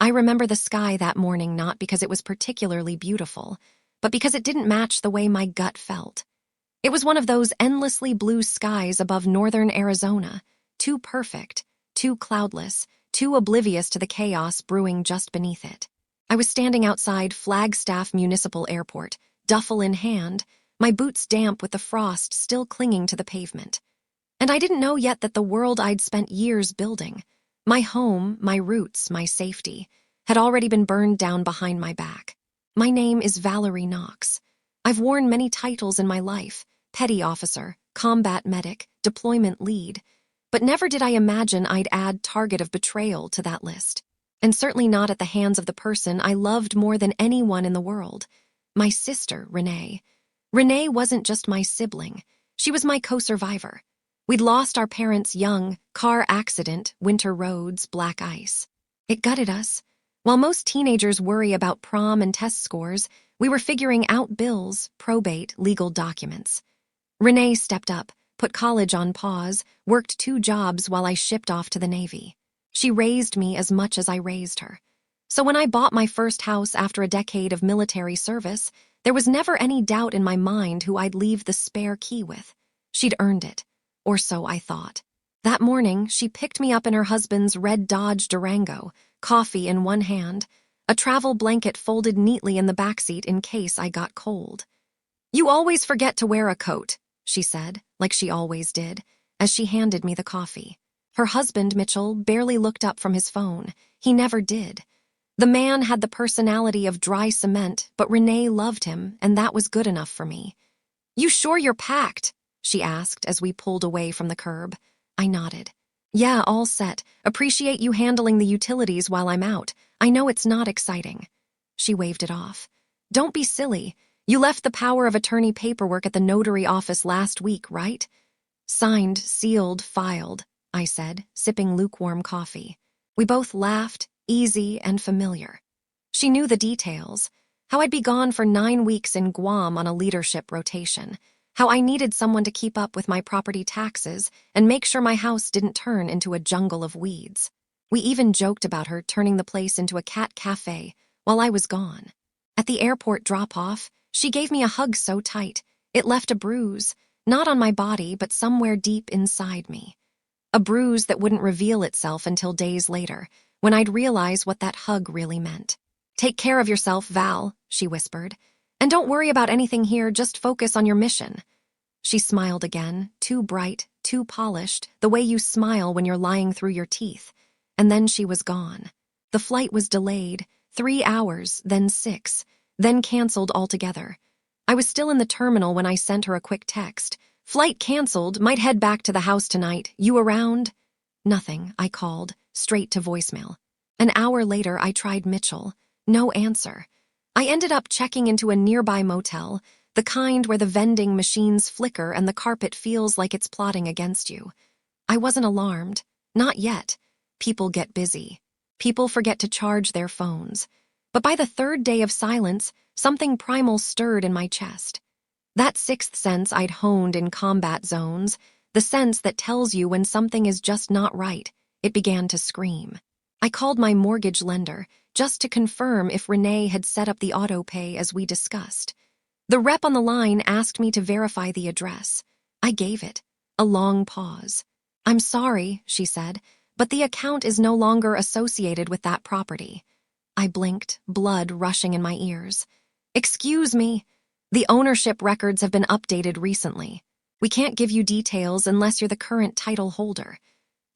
I remember the sky that morning not because it was particularly beautiful, but because it didn't match the way my gut felt. It was one of those endlessly blue skies above northern Arizona, too perfect, too cloudless, too oblivious to the chaos brewing just beneath it. I was standing outside Flagstaff Municipal Airport, duffel in hand, my boots damp with the frost still clinging to the pavement. And I didn't know yet that the world I'd spent years building, my home, my roots, my safety, had already been burned down behind my back. My name is Valerie Knox. I've worn many titles in my life: petty officer, combat medic, deployment lead, but never did I imagine I'd add target of betrayal to that list. And certainly not at the hands of the person I loved more than anyone in the world, my sister, Renee. Renee wasn't just my sibling. She was my co-survivor. We'd lost our parents young, car accident, winter roads, black ice. It gutted us. While most teenagers worry about prom and test scores, we were figuring out bills, probate, legal documents. Renee stepped up, put college on pause, worked 2 jobs while I shipped off to the Navy. She raised me as much as I raised her. So when I bought my first house after a decade of military service, there was never any doubt in my mind who I'd leave the spare key with. She'd earned it, or so I thought. That morning, she picked me up in her husband's red Dodge Durango, coffee in one hand, a travel blanket folded neatly in the backseat in case I got cold. "You always forget to wear a coat," she said, like she always did, as she handed me the coffee. Her husband, Mitchell, barely looked up from his phone. He never did. The man had the personality of dry cement, but Renee loved him, and that was good enough for me. "You sure you're packed?" she asked as we pulled away from the curb. I nodded. "Yeah, all set. Appreciate you handling the utilities while I'm out. I know it's not exciting." She waved it off. "Don't be silly. You left the power of attorney paperwork at the notary office last week, right?" "Signed, sealed, filed," I said, sipping lukewarm coffee. We both laughed, easy and familiar. She knew the details, how I'd be gone for 9 weeks in Guam on a leadership rotation, how I needed someone to keep up with my property taxes and make sure my house didn't turn into a jungle of weeds. We even joked about her turning the place into a cat cafe while I was gone. At the airport drop-off, she gave me a hug so tight, it left a bruise, not on my body but somewhere deep inside me. A bruise that wouldn't reveal itself until days later, when I'd realize what that hug really meant. "Take care of yourself, Val," she whispered. "And don't worry about anything here, just focus on your mission." She smiled again, too bright, too polished, the way you smile when you're lying through your teeth. And then she was gone. The flight was delayed, 3 hours, then 6, then canceled altogether. I was still in the terminal when I sent her a quick text. "Flight canceled, might head back to the house tonight. You around?" "Nothing," I called, straight to voicemail. An hour later, I tried Mitchell. No answer. I ended up checking into a nearby motel, the kind where the vending machines flicker and the carpet feels like it's plotting against you. I wasn't alarmed. Not yet. People get busy. People forget to charge their phones. But by the 3rd day of silence, something primal stirred in my chest. That 6th sense I'd honed in combat zones, the sense that tells you when something is just not right, it began to scream. I called my mortgage lender, just to confirm if Renee had set up the auto pay as we discussed. The rep on the line asked me to verify the address. I gave it. A long pause. "I'm sorry," she said, "but the account is no longer associated with that property." I blinked, blood rushing in my ears. "Excuse me. The ownership records have been updated recently. We can't give you details unless you're the current title holder."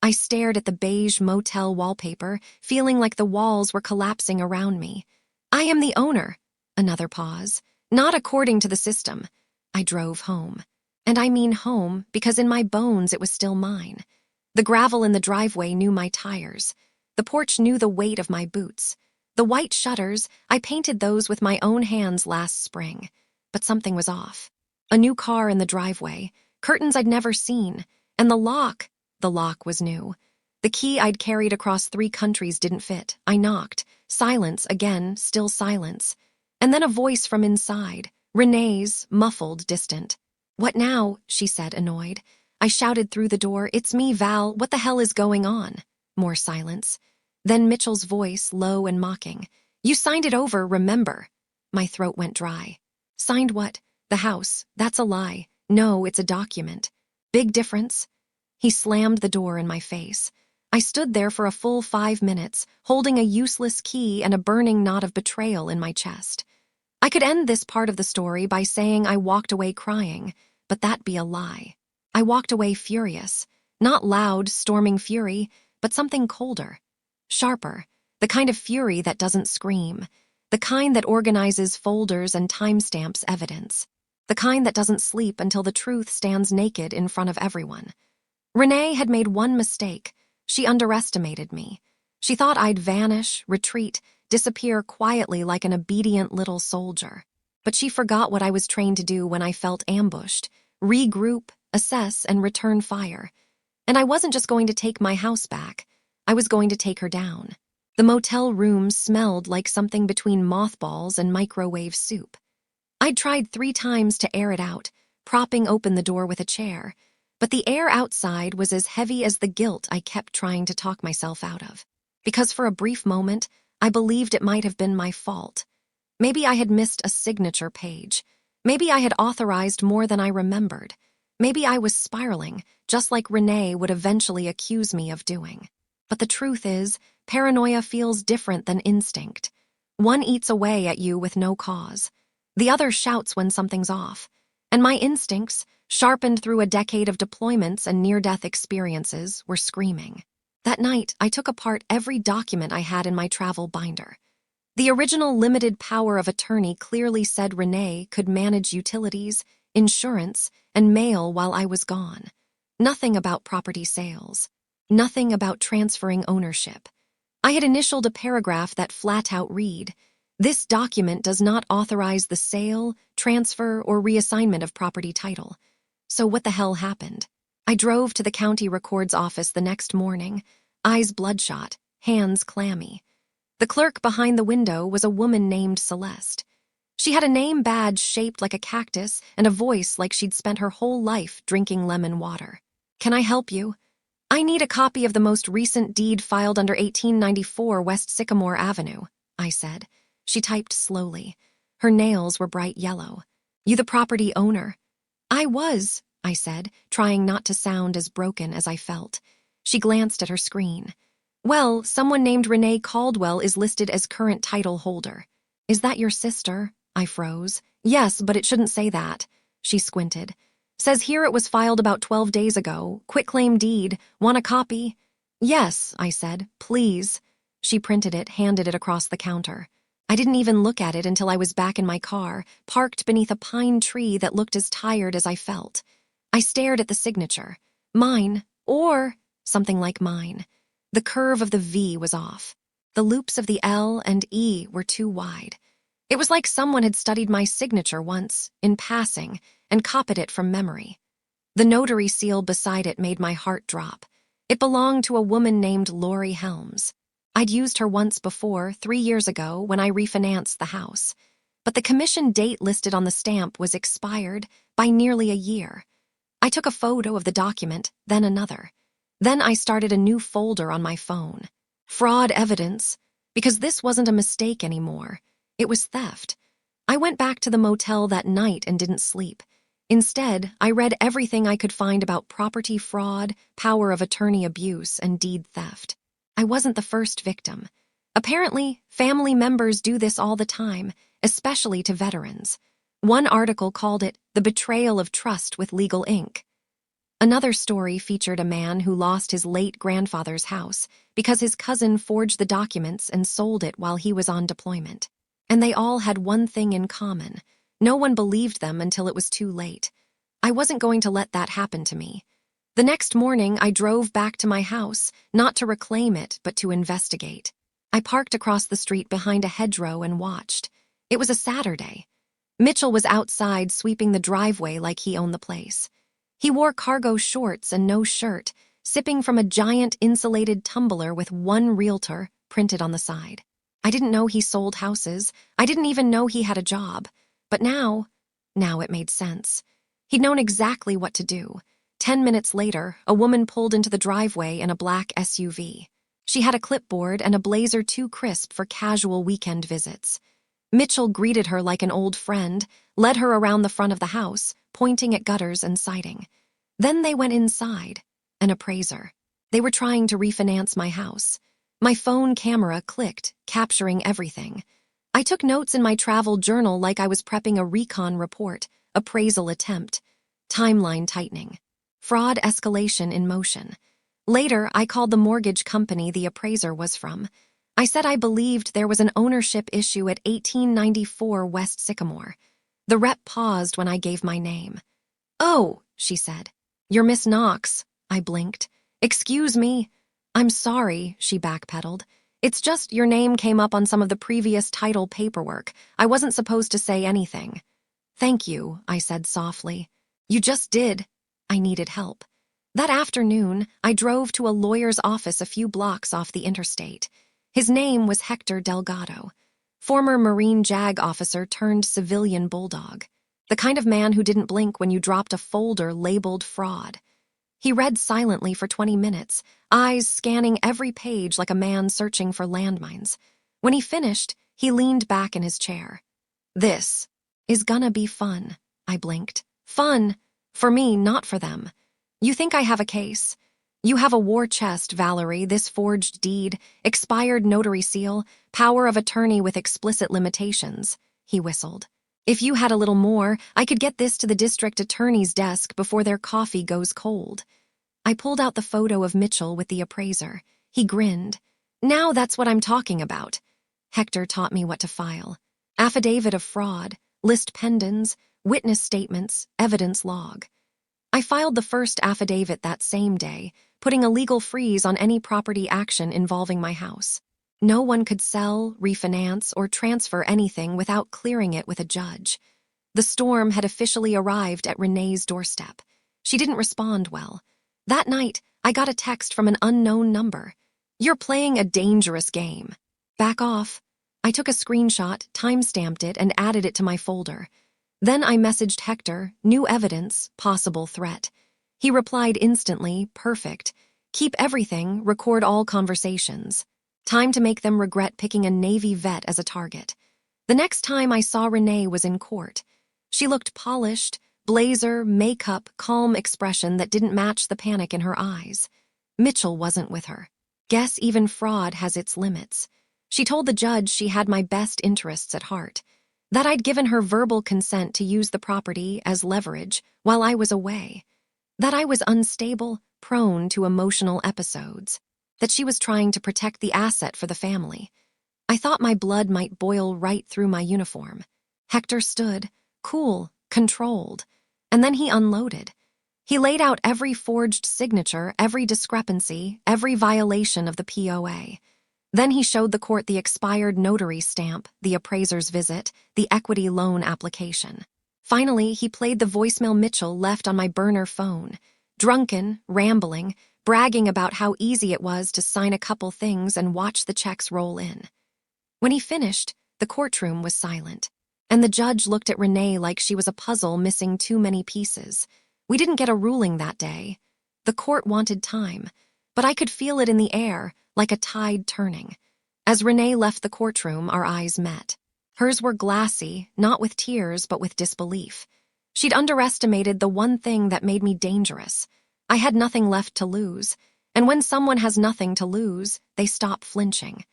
I stared at the beige motel wallpaper, feeling like the walls were collapsing around me. "I am the owner." Another pause. "Not according to the system." I drove home. And I mean home because in my bones it was still mine. The gravel in the driveway knew my tires. The porch knew the weight of my boots. The white shutters, I painted those with my own hands last spring. But something was off. A new car in the driveway, curtains I'd never seen, and the lock was new. The key I'd carried across 3 countries didn't fit. I knocked. Silence again, still silence. And then a voice from inside, Renee's, muffled, distant. "What now?" she said, annoyed. I shouted through the door, "It's me, Val. What the hell is going on?" More silence. Then Mitchell's voice, low and mocking. You signed it over, remember? My throat went dry. Signed what? The house. That's a lie. No, it's a document. Big difference. He slammed the door in my face. I stood there for a full 5 minutes, holding a useless key and a burning knot of betrayal in my chest. I could end this part of the story by saying I walked away crying, but that'd be a lie. I walked away furious. Not loud, storming fury, but something colder. Sharper. The kind of fury that doesn't scream. The kind that organizes folders and timestamps evidence. The kind that doesn't sleep until the truth stands naked in front of everyone. Renee had made one mistake. She underestimated me. She thought I'd vanish, retreat, disappear quietly like an obedient little soldier. But she forgot what I was trained to do when I felt ambushed. Regroup, assess, and return fire. And I wasn't just going to take my house back. I was going to take her down. The motel room smelled like something between mothballs and microwave soup. I'd tried 3 times to air it out, propping open the door with a chair, but the air outside was as heavy as the guilt I kept trying to talk myself out of. Because for a brief moment, I believed it might have been my fault. Maybe I had missed a signature page. Maybe I had authorized more than I remembered. Maybe I was spiraling, just like Renee would eventually accuse me of doing. But the truth is, paranoia feels different than instinct. One eats away at you with no cause. The other shouts when something's off. And my instincts, sharpened through a decade of deployments and near-death experiences, were screaming. That night, I took apart every document I had in my travel binder. The original limited power of attorney clearly said Renee could manage utilities, insurance, and mail while I was gone. Nothing about property sales. Nothing about transferring ownership. I had initialed a paragraph that flat out read, "This document does not authorize the sale, transfer, or reassignment of property title." So what the hell happened? I drove to the county records office the next morning, eyes bloodshot, hands clammy. The clerk behind the window was a woman named Celeste. She had a name badge shaped like a cactus and a voice like she'd spent her whole life drinking lemon water. "Can I help you?" "I need a copy of the most recent deed filed under 1894 West Sycamore Avenue," I said. She typed slowly. Her nails were bright yellow. "You the property owner?" "I was," I said, trying not to sound as broken as I felt. She glanced at her screen. "Well, someone named Renee Caldwell is listed as current title holder." "Is that your sister?" I froze. "Yes, but it shouldn't say that." She squinted. "Says here it was filed about 12 days ago. Quitclaim deed. Want a copy?" "Yes," I said. "Please." She printed it, handed it across the counter. I didn't even look at it until I was back in my car, parked beneath a pine tree that looked as tired as I felt. I stared at the signature. Mine, or something like mine. The curve of the V was off. The loops of the L and E were too wide. It was like someone had studied my signature once, in passing, and copied it from memory. The notary seal beside it made my heart drop. It belonged to a woman named Lori Helms. I'd used her once before, 3 years ago, when I refinanced the house. But the commission date listed on the stamp was expired by nearly a year. I took a photo of the document, then another. Then I started a new folder on my phone. Fraud evidence, because this wasn't a mistake anymore. It was theft. I went back to the motel that night and didn't sleep. Instead, I read everything I could find about property fraud, power of attorney abuse, and deed theft. I wasn't the first victim. Apparently, family members do this all the time, especially to veterans. One article called it the betrayal of trust with legal ink. Another story featured a man who lost his late grandfather's house because his cousin forged the documents and sold it while he was on deployment. And they all had one thing in common. No one believed them until it was too late. I wasn't going to let that happen to me. The next morning, I drove back to my house, not to reclaim it, but to investigate. I parked across the street behind a hedgerow and watched. It was a Saturday. Mitchell was outside sweeping the driveway like he owned the place. He wore cargo shorts and no shirt, sipping from a giant insulated tumbler with "One Realtor" printed on the side. I didn't know he sold houses. I didn't even know he had a job. But now it made sense. He'd known exactly what to do. 10 minutes later, a woman pulled into the driveway in a black SUV. She had a clipboard and a blazer too crisp for casual weekend visits. Mitchell greeted her like an old friend, led her around the front of the house, pointing at gutters and siding. Then they went inside. An appraiser. They were trying to refinance my house. My phone camera clicked, capturing everything. I took notes in my travel journal like I was prepping a recon report, appraisal attempt. Timeline tightening. Fraud escalation in motion. Later, I called the mortgage company the appraiser was from. I said I believed there was an ownership issue at 1894 West Sycamore. The rep paused when I gave my name. "Oh," she said. "You're Miss Knox." I blinked. "Excuse me." "I'm sorry," she backpedaled. "It's just your name came up on some of the previous title paperwork. I wasn't supposed to say anything." "Thank you," I said softly. "You just did." I needed help. That afternoon, I drove to a lawyer's office a few blocks off the interstate. His name was Hector Delgado, former Marine JAG officer turned civilian bulldog, the kind of man who didn't blink when you dropped a folder labeled fraud. He read silently for 20 minutes, eyes scanning every page like a man searching for landmines. When he finished, he leaned back in his chair. "This is gonna be fun," I blinked. "Fun? For me, not for them. You think I have a case? You have a war chest, Valerie, this forged deed, expired notary seal, power of attorney with explicit limitations," he whistled. "If you had a little more, I could get this to the district attorney's desk before their coffee goes cold." I pulled out the photo of Mitchell with the appraiser. He grinned. "Now that's what I'm talking about." Hector taught me what to file. Affidavit of fraud, list pendants, witness statements, evidence log. I filed the first affidavit that same day, putting a legal freeze on any property action involving my house. No one could sell, refinance, or transfer anything without clearing it with a judge. The storm had officially arrived at Renee's doorstep. She didn't respond well. That night, I got a text from an unknown number. "You're playing a dangerous game. Back off." I took a screenshot, time-stamped it, and added it to my folder. Then I messaged Hector, new evidence, possible threat. He replied instantly, perfect. Keep everything, record all conversations. Time to make them regret picking a Navy vet as a target. The next time I saw Renee was in court. She looked polished, blazer, makeup, calm expression that didn't match the panic in her eyes. Mitchell wasn't with her. Guess even fraud has its limits. She told the judge she had my best interests at heart. That I'd given her verbal consent to use the property as leverage while I was away. That I was unstable, prone to emotional episodes. That she was trying to protect the asset for the family. I thought my blood might boil right through my uniform. Hector stood, cool, controlled, and then he unloaded. He laid out every forged signature, every discrepancy, every violation of the POA. Then he showed the court the expired notary stamp, the appraiser's visit, the equity loan application. Finally, he played the voicemail Mitchell left on my burner phone. Drunken, rambling, bragging about how easy it was to sign a couple things and watch the checks roll in. When he finished, the courtroom was silent, and the judge looked at Renee like she was a puzzle missing too many pieces. We didn't get a ruling that day. The court wanted time, but I could feel it in the air, like a tide turning. As Renee left the courtroom, our eyes met. Hers were glassy, not with tears, but with disbelief. She'd underestimated the one thing that made me dangerous. I had nothing left to lose, and when someone has nothing to lose, they stop flinching.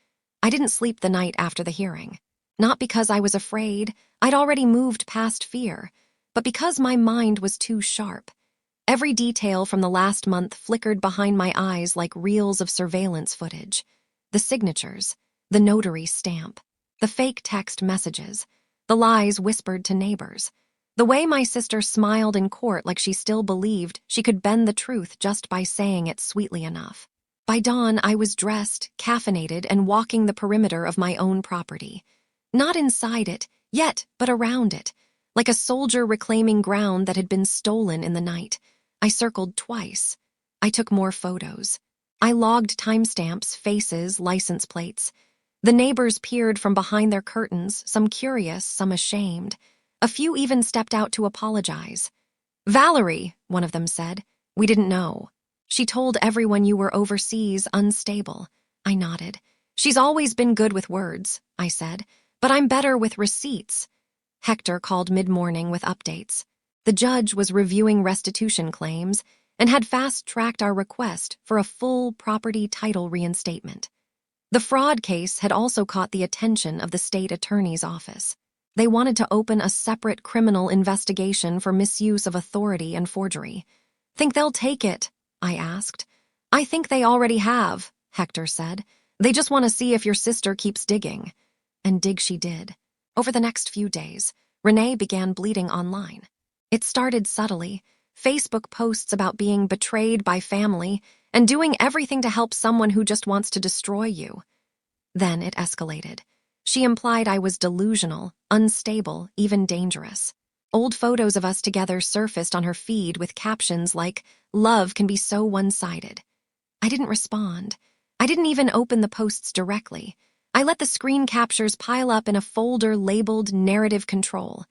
I didn't sleep the night after the hearing. Not because I was afraid, I'd already moved past fear, but because my mind was too sharp. Every detail from the last month flickered behind my eyes like reels of surveillance footage. The signatures, the notary stamp, the fake text messages, the lies whispered to neighbors. The way my sister smiled in court like she still believed she could bend the truth just by saying it sweetly enough. By dawn, I was dressed, caffeinated, and walking the perimeter of my own property. Not inside it, yet, but around it, like a soldier reclaiming ground that had been stolen in the night. I circled twice. I took more photos. I logged timestamps, faces, license plates. The neighbors peered from behind their curtains, some curious, some ashamed. A few even stepped out to apologize. "Valerie," one of them said, "we didn't know. She told everyone you were overseas, unstable." I nodded. She's always been good with words, I said, but I'm better with receipts. Hector called mid-morning with updates. The judge was reviewing restitution claims and had fast-tracked our request for a full property title reinstatement. The fraud case had also caught the attention of the state attorney's office. They wanted to open a separate criminal investigation for misuse of authority and forgery. Think they'll take it? I asked. I think they already have, Hector said. They just want to see if your sister keeps digging. And dig she did. Over the next few days, Renee began bleeding online. It started subtly, Facebook posts about being betrayed by family and doing everything to help someone who just wants to destroy you. Then it escalated. She implied I was delusional, unstable, even dangerous. Old photos of us together surfaced on her feed with captions like, "Love can be so one-sided." I didn't respond. I didn't even open the posts directly. I let the screen captures pile up in a folder labeled Narrative Control.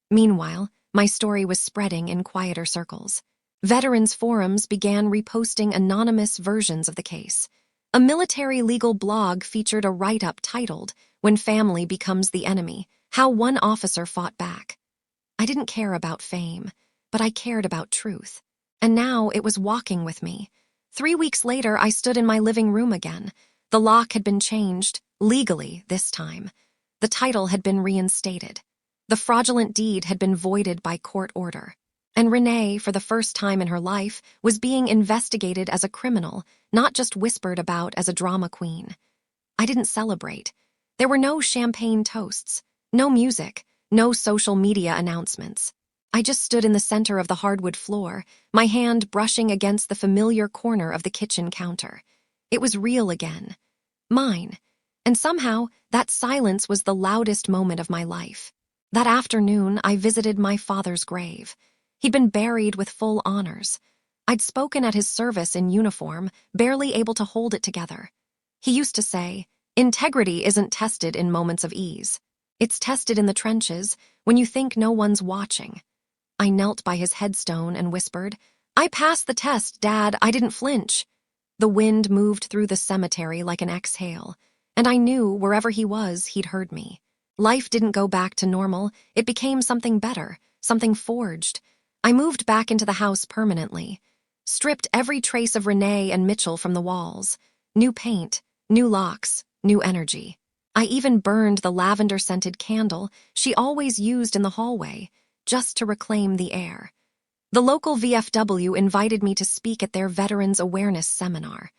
Meanwhile, my story was spreading in quieter circles. Veterans forums began reposting anonymous versions of the case. A military legal blog featured a write-up titled, "When Family Becomes the Enemy, How One Officer Fought Back." I didn't care about fame, but I cared about truth. And now it was walking with me. 3 weeks later, I stood in my living room again. The lock had been changed, legally this time. The title had been reinstated. The fraudulent deed had been voided by court order. And Renee, for the first time in her life, was being investigated as a criminal, not just whispered about as a drama queen. I didn't celebrate. There were no champagne toasts, no music, no social media announcements. I just stood in the center of the hardwood floor, my hand brushing against the familiar corner of the kitchen counter. It was real again. Mine. And somehow, that silence was the loudest moment of my life. That afternoon, I visited my father's grave. He'd been buried with full honors. I'd spoken at his service in uniform, barely able to hold it together. He used to say, "Integrity isn't tested in moments of ease. It's tested in the trenches, when you think no one's watching." I knelt by his headstone and whispered, "I passed the test, Dad, I didn't flinch." The wind moved through the cemetery like an exhale, and I knew wherever he was, he'd heard me. Life didn't go back to normal, it became something better, something forged. I moved back into the house permanently, stripped every trace of Renee and Mitchell from the walls. New paint, new locks, new energy. I even burned the lavender-scented candle she always used in the hallway, just to reclaim the air. The local VFW invited me to speak at their Veterans Awareness Seminar.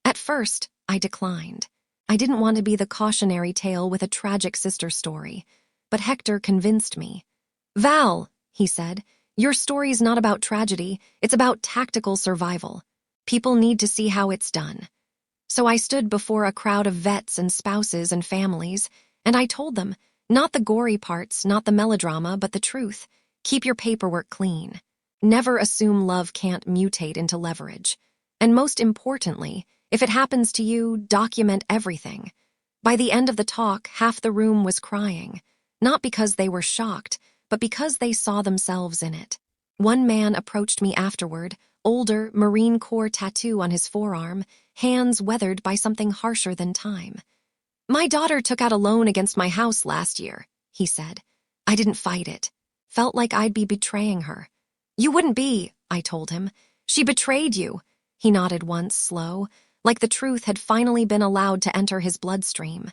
At first, I declined. I didn't want to be the cautionary tale with a tragic sister story, but Hector convinced me. "Val," he said, "your story's not about tragedy, it's about tactical survival. People need to see how it's done." So I stood before a crowd of vets and spouses and families, and I told them, not the gory parts, not the melodrama, but the truth. Keep your paperwork clean. Never assume love can't mutate into leverage. And most importantly, if it happens to you, document everything. By the end of the talk, half the room was crying, not because they were shocked, but because they saw themselves in it. One man approached me afterward, older, Marine Corps tattoo on his forearm, hands weathered by something harsher than time. "My daughter took out a loan against my house last year," he said. "I didn't fight it. Felt like I'd be betraying her." "You wouldn't be," I told him. "She betrayed you." He nodded once, slow, like the truth had finally been allowed to enter his bloodstream.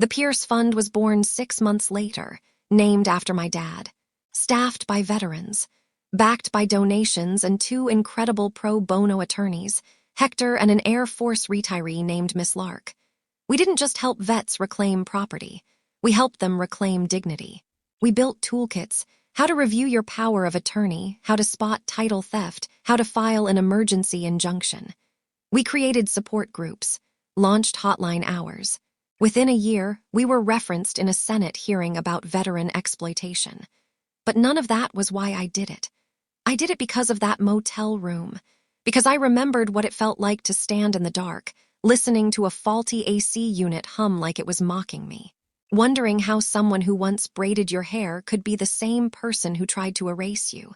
The Pierce Fund was born 6 months later, named after my dad. Staffed by veterans. Backed by donations and 2 incredible pro bono attorneys, Hector and an Air Force retiree named Miss Lark. We didn't just help vets reclaim property. We helped them reclaim dignity. We built toolkits, how to review your power of attorney, how to spot title theft, how to file an emergency injunction. We created support groups, launched hotline hours. Within a year, we were referenced in a Senate hearing about veteran exploitation. But none of that was why I did it. I did it because of that motel room, because I remembered what it felt like to stand in the dark, listening to a faulty AC unit hum like it was mocking me, wondering how someone who once braided your hair could be the same person who tried to erase you.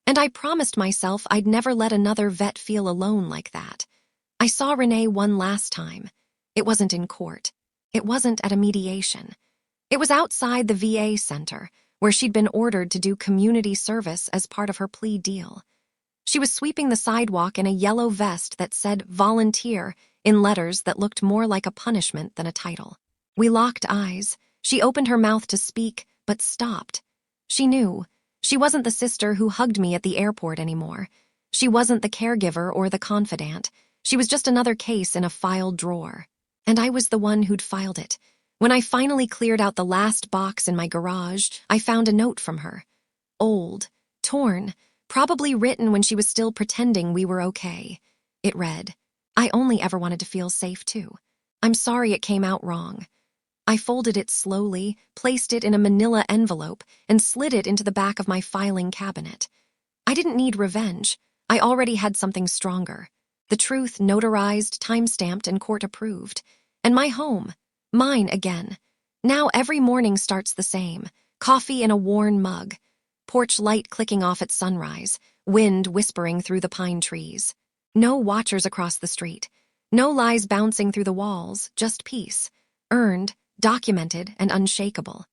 And I promised myself I'd never let another vet feel alone like that. I saw Renee one last time. It wasn't in court. It wasn't at a mediation. It was outside the VA center, where she'd been ordered to do community service as part of her plea deal. She was sweeping the sidewalk in a yellow vest that said volunteer in letters that looked more like a punishment than a title. We locked eyes. She opened her mouth to speak, but stopped. She knew. She wasn't the sister who hugged me at the airport anymore. She wasn't the caregiver or the confidant. She was just another case in a filed drawer. And I was the one who'd filed it. When I finally cleared out the last box in my garage, I found a note from her. Old, torn, probably written when she was still pretending we were okay. It read, "I only ever wanted to feel safe too. I'm sorry it came out wrong." I folded it slowly, placed it in a manila envelope, and slid it into the back of my filing cabinet. I didn't need revenge. I already had something stronger. The truth notarized, time-stamped, and court-approved. And my home. Mine again. Now every morning starts the same. Coffee in a worn mug. Porch light clicking off at sunrise. Wind whispering through the pine trees. No watchers across the street. No lies bouncing through the walls, just peace. Earned, documented, and unshakable.